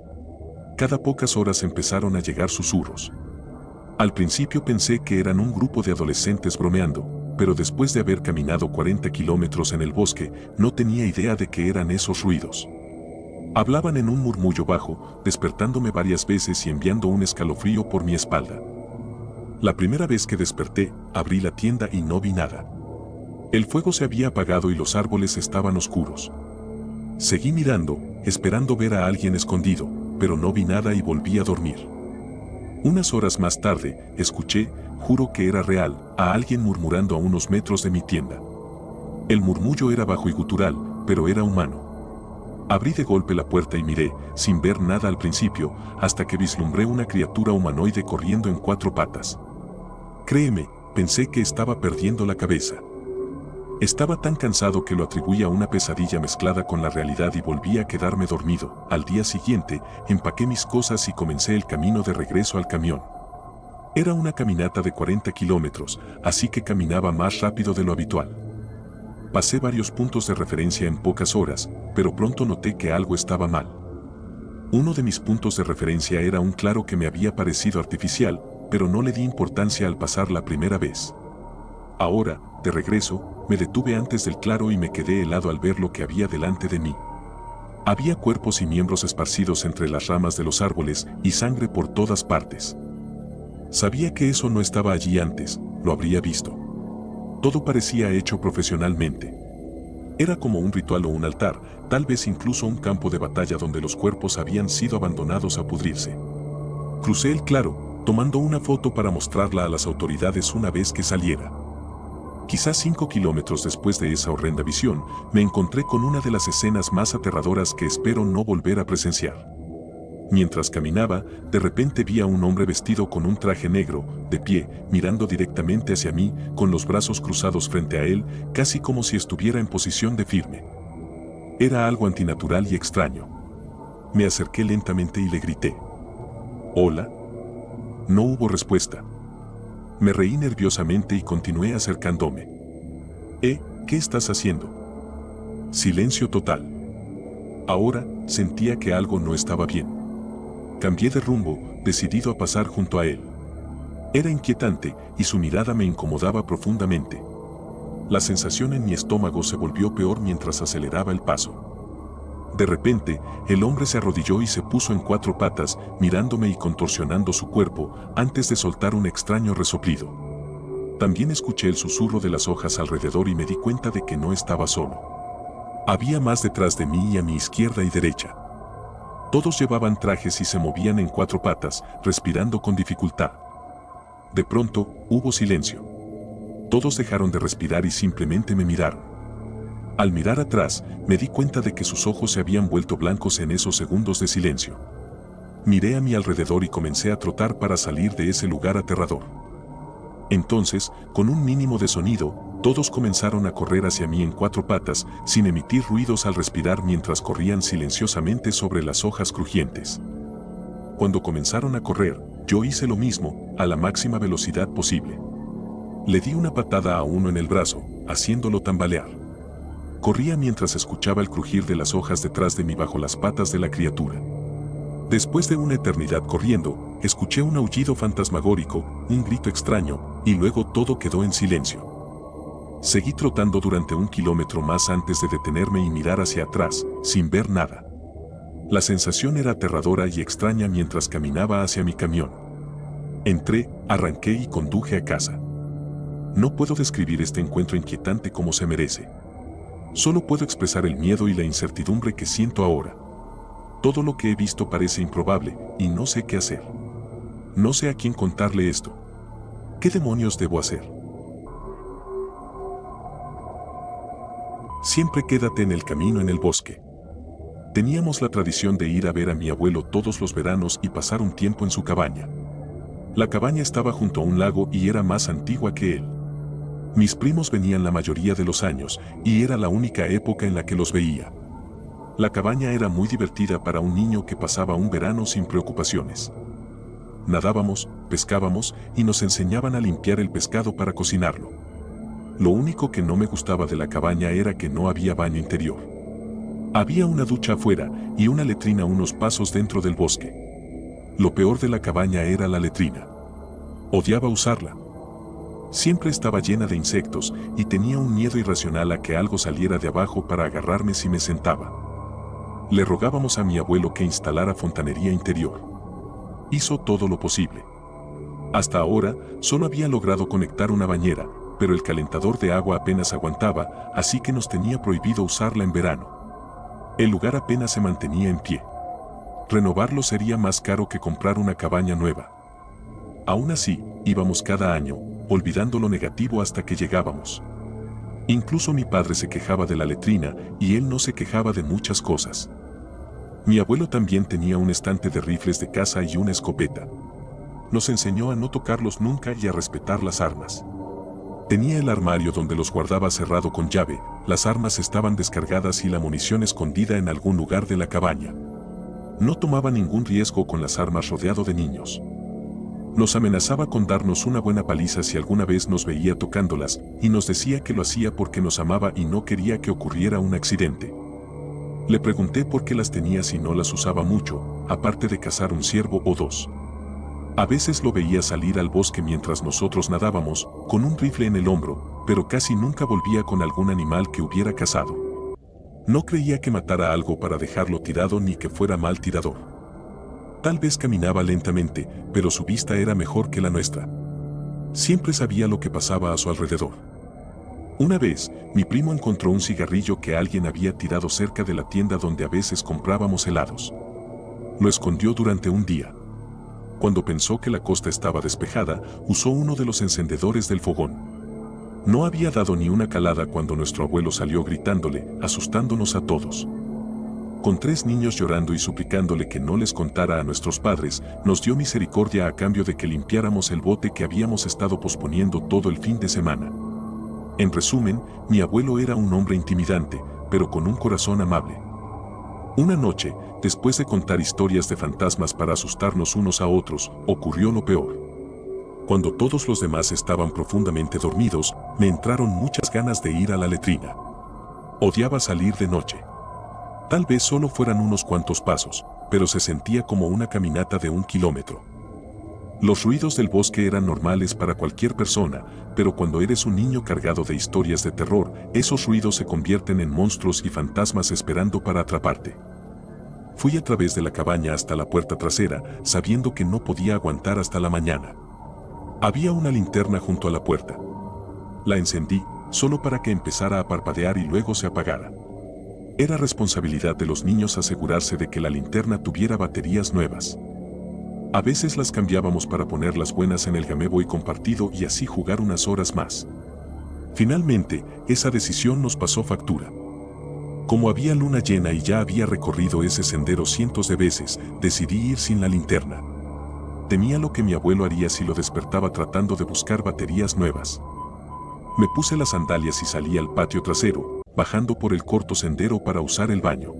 Cada pocas horas empezaron a llegar susurros. Al principio pensé que eran un grupo de adolescentes bromeando, pero después de haber caminado 40 kilómetros en el bosque, no tenía idea de qué eran esos ruidos. Hablaban en un murmullo bajo, despertándome varias veces y enviando un escalofrío por mi espalda. La primera vez que desperté, abrí la tienda y no vi nada. El fuego se había apagado y los árboles estaban oscuros. Seguí mirando, esperando ver a alguien escondido, pero no vi nada y volví a dormir. Unas horas más tarde, escuché, juro que era real, a alguien murmurando a unos metros de mi tienda. El murmullo era bajo y gutural, pero era humano. Abrí de golpe la puerta y miré, sin ver nada al principio, hasta que vislumbré una criatura humanoide corriendo en 4 patas. Créeme, pensé que estaba perdiendo la cabeza. Estaba tan cansado que lo atribuía a una pesadilla mezclada con la realidad y volví a quedarme dormido. Al día siguiente, empaqué mis cosas y comencé el camino de regreso al camión. Era una caminata de 40 kilómetros, así que caminaba más rápido de lo habitual. Pasé varios puntos de referencia en pocas horas, pero pronto noté que algo estaba mal. Uno de mis puntos de referencia era un claro que me había parecido artificial, pero no le di importancia al pasar la primera vez. Ahora, de regreso, me detuve antes del claro y me quedé helado al ver lo que había delante de mí. Había cuerpos y miembros esparcidos entre las ramas de los árboles y sangre por todas partes. Sabía que eso no estaba allí antes, lo habría visto. Todo parecía hecho profesionalmente. Era como un ritual o un altar, tal vez incluso un campo de batalla donde los cuerpos habían sido abandonados a pudrirse. Crucé el claro, tomando una foto para mostrarla a las autoridades una vez que saliera. Quizás 5 kilómetros después de esa horrenda visión, me encontré con una de las escenas más aterradoras que espero no volver a presenciar. Mientras caminaba, de repente vi a un hombre vestido con un traje negro, de pie, mirando directamente hacia mí, con los brazos cruzados frente a él, casi como si estuviera en posición de firme. Era algo antinatural y extraño. Me acerqué lentamente y le grité. «Hola». No hubo respuesta. Me reí nerviosamente y continué acercándome. ¿Qué estás haciendo? Silencio total. Ahora sentía que algo no estaba bien. Cambié de rumbo, decidido a pasar junto a él. Era inquietante y su mirada me incomodaba profundamente. La sensación en mi estómago se volvió peor mientras aceleraba el paso. De repente, el hombre se arrodilló y se puso en 4 patas, mirándome y contorsionando su cuerpo, antes de soltar un extraño resoplido. También escuché el susurro de las hojas alrededor y me di cuenta de que no estaba solo. Había más detrás de mí y a mi izquierda y derecha. Todos llevaban trajes y se movían en 4 patas, respirando con dificultad. De pronto, hubo silencio. Todos dejaron de respirar y simplemente me miraron. Al mirar atrás, me di cuenta de que sus ojos se habían vuelto blancos en esos segundos de silencio. Miré a mi alrededor y comencé a trotar para salir de ese lugar aterrador. Entonces, con un mínimo de sonido, todos comenzaron a correr hacia mí en 4 patas, sin emitir ruidos al respirar mientras corrían silenciosamente sobre las hojas crujientes. Cuando comenzaron a correr, yo hice lo mismo, a la máxima velocidad posible. Le di una patada a uno en el brazo, haciéndolo tambalear. Corría mientras escuchaba el crujir de las hojas detrás de mí bajo las patas de la criatura. Después de una eternidad corriendo, escuché un aullido fantasmagórico, un grito extraño, y luego todo quedó en silencio. Seguí trotando durante 1 kilómetro más antes de detenerme y mirar hacia atrás, sin ver nada. La sensación era aterradora y extraña mientras caminaba hacia mi camión. Entré, arranqué y conduje a casa. No puedo describir este encuentro inquietante como se merece. Solo puedo expresar el miedo y la incertidumbre que siento ahora. Todo lo que he visto parece improbable y no sé qué hacer. No sé a quién contarle esto. ¿Qué demonios debo hacer? Siempre quédate en el camino en el bosque. Teníamos la tradición de ir a ver a mi abuelo todos los veranos y pasar un tiempo en su cabaña. La cabaña estaba junto a un lago y era más antigua que él. Mis primos venían la mayoría de los años, y era la única época en la que los veía. La cabaña era muy divertida para un niño que pasaba un verano sin preocupaciones. Nadábamos, pescábamos, y nos enseñaban a limpiar el pescado para cocinarlo. Lo único que no me gustaba de la cabaña era que no había baño interior. Había una ducha afuera, y una letrina unos pasos dentro del bosque. Lo peor de la cabaña era la letrina. Odiaba usarla. Siempre estaba llena de insectos y tenía un miedo irracional a que algo saliera de abajo para agarrarme si me sentaba. Le rogábamos a mi abuelo que instalara fontanería interior. Hizo todo lo posible. Hasta ahora, solo había logrado conectar una bañera, pero el calentador de agua apenas aguantaba, así que nos tenía prohibido usarla en verano. El lugar apenas se mantenía en pie. Renovarlo sería más caro que comprar una cabaña nueva. Aún así, íbamos cada año, olvidando lo negativo hasta que llegábamos. Incluso mi padre se quejaba de la letrina y él no se quejaba de muchas cosas. Mi abuelo también tenía un estante de rifles de caza y una escopeta. Nos enseñó a no tocarlos nunca y a respetar las armas. Tenía el armario donde los guardaba cerrado con llave, las armas estaban descargadas y la munición escondida en algún lugar de la cabaña. No tomaba ningún riesgo con las armas rodeado de niños. Nos amenazaba con darnos una buena paliza si alguna vez nos veía tocándolas, y nos decía que lo hacía porque nos amaba y no quería que ocurriera un accidente. Le pregunté por qué las tenía si no las usaba mucho, aparte de cazar un ciervo o 2. A veces lo veía salir al bosque mientras nosotros nadábamos, con un rifle en el hombro, pero casi nunca volvía con algún animal que hubiera cazado. No creía que matara algo para dejarlo tirado ni que fuera mal tirador. Tal vez caminaba lentamente, pero su vista era mejor que la nuestra. Siempre sabía lo que pasaba a su alrededor. Una vez, mi primo encontró un cigarrillo que alguien había tirado cerca de la tienda donde a veces comprábamos helados. Lo escondió durante un día. Cuando pensó que la costa estaba despejada, usó uno de los encendedores del fogón. No había dado ni una calada cuando nuestro abuelo salió gritándole, asustándonos a todos. Con 3 niños llorando y suplicándole que no les contara a nuestros padres, nos dio misericordia a cambio de que limpiáramos el bote que habíamos estado posponiendo todo el fin de semana. En resumen, mi abuelo era un hombre intimidante, pero con un corazón amable. Una noche, después de contar historias de fantasmas para asustarnos unos a otros, ocurrió lo peor. Cuando todos los demás estaban profundamente dormidos, me entraron muchas ganas de ir a la letrina. Odiaba salir de noche. Tal vez solo fueran unos cuantos pasos, pero se sentía como una caminata de 1 kilómetro. Los ruidos del bosque eran normales para cualquier persona, pero cuando eres un niño cargado de historias de terror, esos ruidos se convierten en monstruos y fantasmas esperando para atraparte. Fui a través de la cabaña hasta la puerta trasera, sabiendo que no podía aguantar hasta la mañana. Había una linterna junto a la puerta. La encendí, solo para que empezara a parpadear y luego se apagara. Era responsabilidad de los niños asegurarse de que la linterna tuviera baterías nuevas. A veces las cambiábamos para poner las buenas en el Game Boy compartido y así jugar unas horas más. Finalmente, esa decisión nos pasó factura. Como había luna llena y ya había recorrido ese sendero cientos de veces, decidí ir sin la linterna. Temía lo que mi abuelo haría si lo despertaba tratando de buscar baterías nuevas. Me puse las sandalias y salí al patio trasero, bajando por el corto sendero para usar el baño.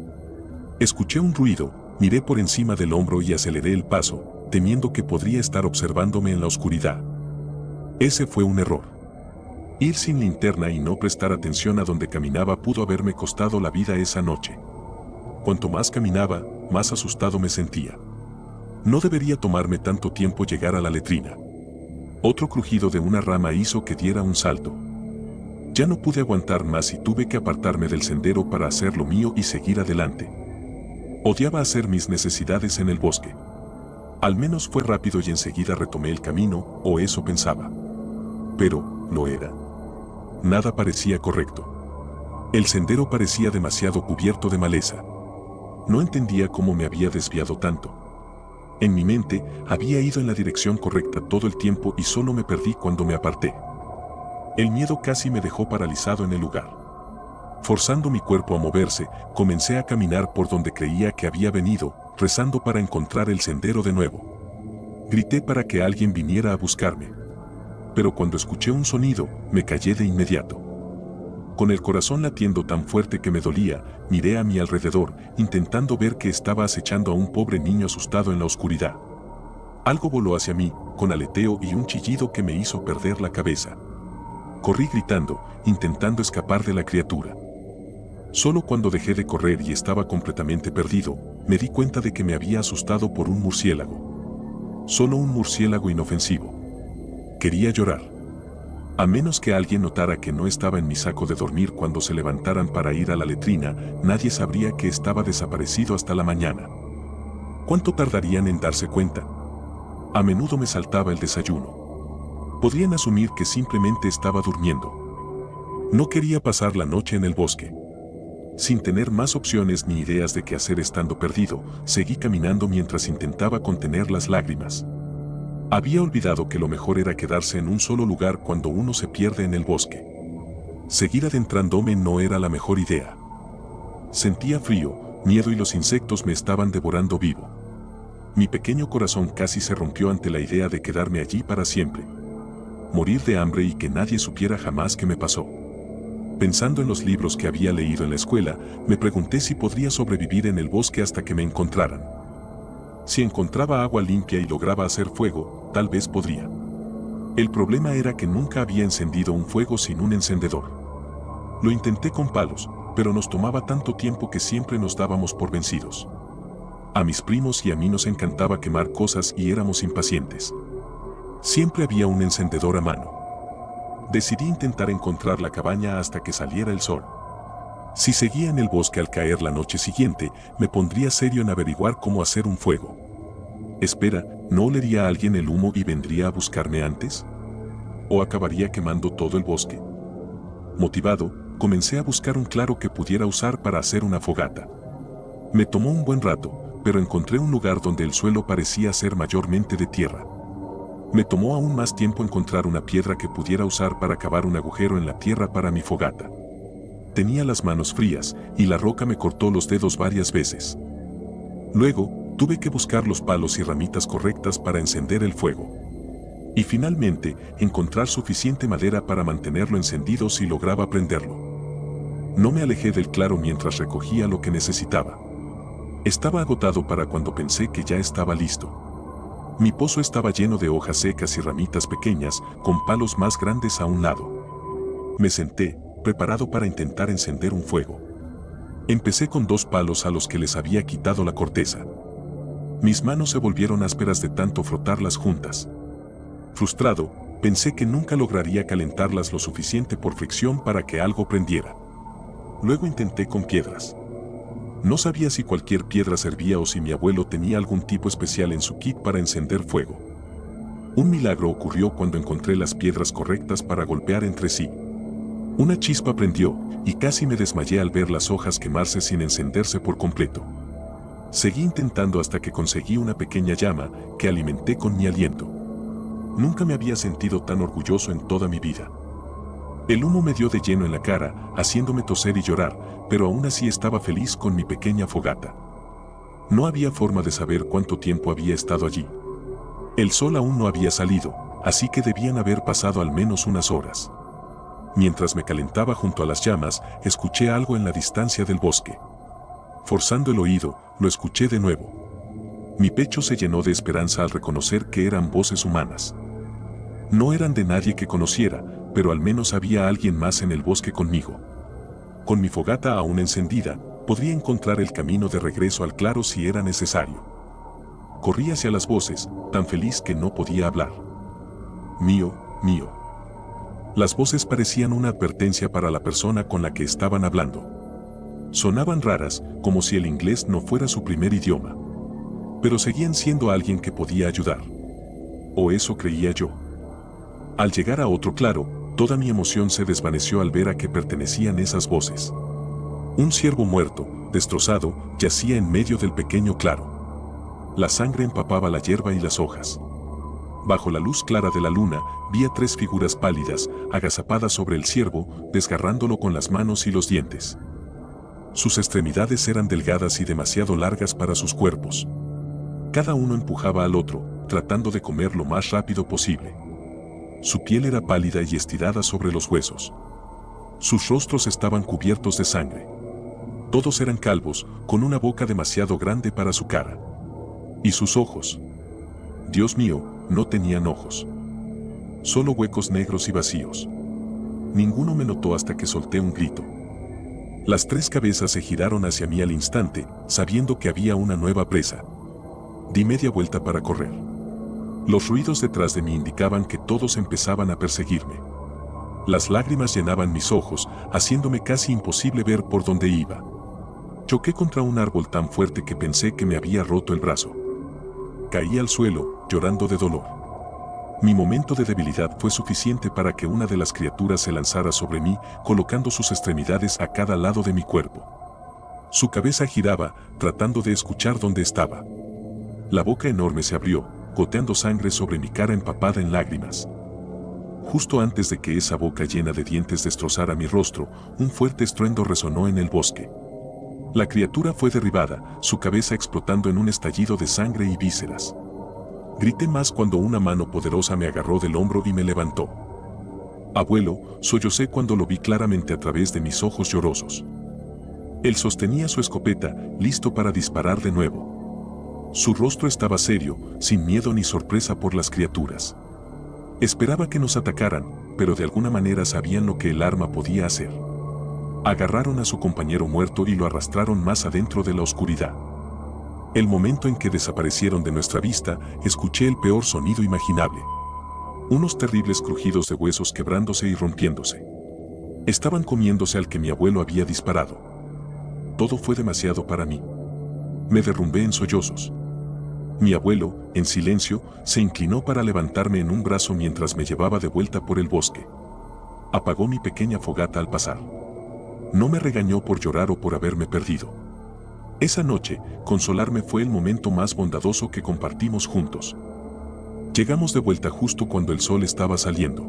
Escuché un ruido, miré por encima del hombro y aceleré el paso, temiendo que podría estar observándome en la oscuridad. Ese fue un error. Ir sin linterna y no prestar atención a donde caminaba pudo haberme costado la vida esa noche. Cuanto más caminaba, más asustado me sentía. No debería tomarme tanto tiempo llegar a la letrina. Otro crujido de una rama hizo que diera un salto. Ya no pude aguantar más y tuve que apartarme del sendero para hacer lo mío y seguir adelante. Odiaba hacer mis necesidades en el bosque. Al menos fue rápido y enseguida retomé el camino, o eso pensaba. Pero, lo era. Nada parecía correcto. El sendero parecía demasiado cubierto de maleza. No entendía cómo me había desviado tanto. En mi mente, había ido en la dirección correcta todo el tiempo y solo me perdí cuando me aparté. El miedo casi me dejó paralizado en el lugar. Forzando mi cuerpo a moverse, comencé a caminar por donde creía que había venido, rezando para encontrar el sendero de nuevo. Grité para que alguien viniera a buscarme. Pero cuando escuché un sonido, me callé de inmediato. Con el corazón latiendo tan fuerte que me dolía, miré a mi alrededor, intentando ver que estaba acechando a un pobre niño asustado en la oscuridad. Algo voló hacia mí, con aleteo y un chillido que me hizo perder la cabeza. Corrí gritando, intentando escapar de la criatura. Solo cuando dejé de correr y estaba completamente perdido, me di cuenta de que me había asustado por un murciélago. Solo un murciélago inofensivo. Quería llorar. A menos que alguien notara que no estaba en mi saco de dormir cuando se levantaran para ir a la letrina, nadie sabría que estaba desaparecido hasta la mañana. ¿Cuánto tardarían en darse cuenta? A menudo me saltaba el desayuno. Podrían asumir que simplemente estaba durmiendo. No quería pasar la noche en el bosque. Sin tener más opciones ni ideas de qué hacer estando perdido, seguí caminando mientras intentaba contener las lágrimas. Había olvidado que lo mejor era quedarse en un solo lugar cuando uno se pierde en el bosque. Seguir adentrándome no era la mejor idea. Sentía frío, miedo y los insectos me estaban devorando vivo. Mi pequeño corazón casi se rompió ante la idea de quedarme allí para siempre. Morir de hambre y que nadie supiera jamás qué me pasó. Pensando en los libros que había leído en la escuela, me pregunté si podría sobrevivir en el bosque hasta que me encontraran. Si encontraba agua limpia y lograba hacer fuego, tal vez podría. El problema era que nunca había encendido un fuego sin un encendedor. Lo intenté con palos, pero nos tomaba tanto tiempo que siempre nos dábamos por vencidos. A mis primos y a mí nos encantaba quemar cosas y éramos impacientes. Siempre había un encendedor a mano. Decidí intentar encontrar la cabaña hasta que saliera el sol. Si seguía en el bosque al caer la noche siguiente, me pondría serio en averiguar cómo hacer un fuego. Espera, ¿no olería a alguien el humo y vendría a buscarme antes? ¿O acabaría quemando todo el bosque? Motivado, comencé a buscar un claro que pudiera usar para hacer una fogata. Me tomó un buen rato, pero encontré un lugar donde el suelo parecía ser mayormente de tierra. Me tomó aún más tiempo encontrar una piedra que pudiera usar para cavar un agujero en la tierra para mi fogata. Tenía las manos frías y la roca me cortó los dedos varias veces. Luego, tuve que buscar los palos y ramitas correctas para encender el fuego. Y finalmente, encontrar suficiente madera para mantenerlo encendido si lograba prenderlo. No me alejé del claro mientras recogía lo que necesitaba. Estaba agotado para cuando pensé que ya estaba listo. Mi pozo estaba lleno de hojas secas y ramitas pequeñas, con palos más grandes a un lado. Me senté, preparado para intentar encender un fuego. Empecé con 2 palos a los que les había quitado la corteza. Mis manos se volvieron ásperas de tanto frotarlas juntas. Frustrado, pensé que nunca lograría calentarlas lo suficiente por fricción para que algo prendiera. Luego intenté con piedras. No sabía si cualquier piedra servía o si mi abuelo tenía algún tipo especial en su kit para encender fuego. Un milagro ocurrió cuando encontré las piedras correctas para golpear entre sí. Una chispa prendió, y casi me desmayé al ver las hojas quemarse sin encenderse por completo. Seguí intentando hasta que conseguí una pequeña llama que alimenté con mi aliento. Nunca me había sentido tan orgulloso en toda mi vida. El humo me dio de lleno en la cara, haciéndome toser y llorar, pero aún así estaba feliz con mi pequeña fogata. No había forma de saber cuánto tiempo había estado allí. El sol aún no había salido, así que debían haber pasado al menos unas horas. Mientras me calentaba junto a las llamas, escuché algo en la distancia del bosque. Forzando el oído, lo escuché de nuevo. Mi pecho se llenó de esperanza al reconocer que eran voces humanas. No eran de nadie que conociera, pero al menos había alguien más en el bosque conmigo. Con mi fogata aún encendida, podría encontrar el camino de regreso al claro si era necesario. Corrí hacia las voces, tan feliz que no podía hablar. Mío, mío. Las voces parecían una advertencia para la persona con la que estaban hablando. Sonaban raras, como si el inglés no fuera su primer idioma. Pero seguían siendo alguien que podía ayudar. O eso creía yo. Al llegar a otro claro, toda mi emoción se desvaneció al ver a qué pertenecían esas voces. Un ciervo muerto, destrozado, yacía en medio del pequeño claro. La sangre empapaba la hierba y las hojas. Bajo la luz clara de la luna, vi a 3 figuras pálidas, agazapadas sobre el ciervo, desgarrándolo con las manos y los dientes. Sus extremidades eran delgadas y demasiado largas para sus cuerpos. Cada uno empujaba al otro, tratando de comer lo más rápido posible. Su piel era pálida y estirada sobre los huesos. Sus rostros estaban cubiertos de sangre. Todos eran calvos, con una boca demasiado grande para su cara. ¿Y sus ojos? Dios mío, no tenían ojos. Solo huecos negros y vacíos. Ninguno me notó hasta que solté un grito. Las 3 cabezas se giraron hacia mí al instante, sabiendo que había una nueva presa. Di media vuelta para correr. Los ruidos detrás de mí indicaban que todos empezaban a perseguirme. Las lágrimas llenaban mis ojos, haciéndome casi imposible ver por dónde iba. Choqué contra un árbol tan fuerte que pensé que me había roto el brazo. Caí al suelo, llorando de dolor. Mi momento de debilidad fue suficiente para que una de las criaturas se lanzara sobre mí, colocando sus extremidades a cada lado de mi cuerpo. Su cabeza giraba, tratando de escuchar dónde estaba. La boca enorme se abrió, goteando sangre sobre mi cara empapada en lágrimas. Justo antes de que esa boca llena de dientes destrozara mi rostro, un fuerte estruendo resonó en el bosque. La criatura fue derribada, su cabeza explotando en un estallido de sangre y vísceras. Grité más cuando una mano poderosa me agarró del hombro y me levantó. Abuelo, sollocé cuando lo vi claramente a través de mis ojos llorosos. Él sostenía su escopeta, listo para disparar de nuevo. Su rostro estaba serio, sin miedo ni sorpresa por las criaturas. Esperaba que nos atacaran, pero de alguna manera sabían lo que el arma podía hacer. Agarraron a su compañero muerto y lo arrastraron más adentro de la oscuridad. El momento en que desaparecieron de nuestra vista, escuché el peor sonido imaginable. Unos terribles crujidos de huesos quebrándose y rompiéndose. Estaban comiéndose al que mi abuelo había disparado. Todo fue demasiado para mí. Me derrumbé en sollozos. Mi abuelo, en silencio, se inclinó para levantarme en un brazo mientras me llevaba de vuelta por el bosque. Apagó mi pequeña fogata al pasar. No me regañó por llorar o por haberme perdido. Esa noche, consolarme fue el momento más bondadoso que compartimos juntos. Llegamos de vuelta justo cuando el sol estaba saliendo.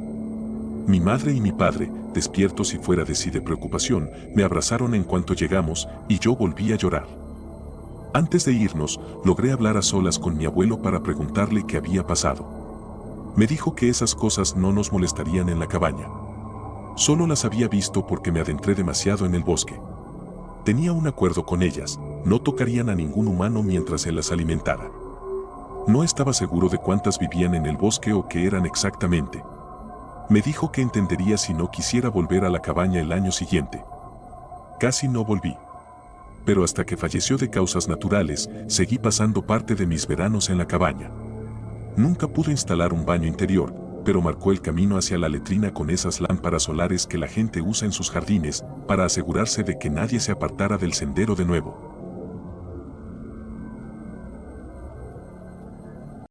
Mi madre y mi padre, despiertos y fuera de sí de preocupación, me abrazaron en cuanto llegamos y yo volví a llorar. Antes de irnos, logré hablar a solas con mi abuelo para preguntarle qué había pasado. Me dijo que esas cosas no nos molestarían en la cabaña. Solo las había visto porque me adentré demasiado en el bosque. Tenía un acuerdo con ellas, No tocarían a ningún humano mientras él las alimentara. No estaba seguro de cuántas vivían en el bosque o qué eran exactamente. Me dijo que entendería si no quisiera volver a la cabaña el año siguiente. Casi no volví. Pero hasta que falleció de causas naturales, seguí pasando parte de mis veranos en la cabaña. Nunca pude instalar un baño interior, pero marcó el camino hacia la letrina con esas lámparas solares que la gente usa en sus jardines para asegurarse de que nadie se apartara del sendero de nuevo.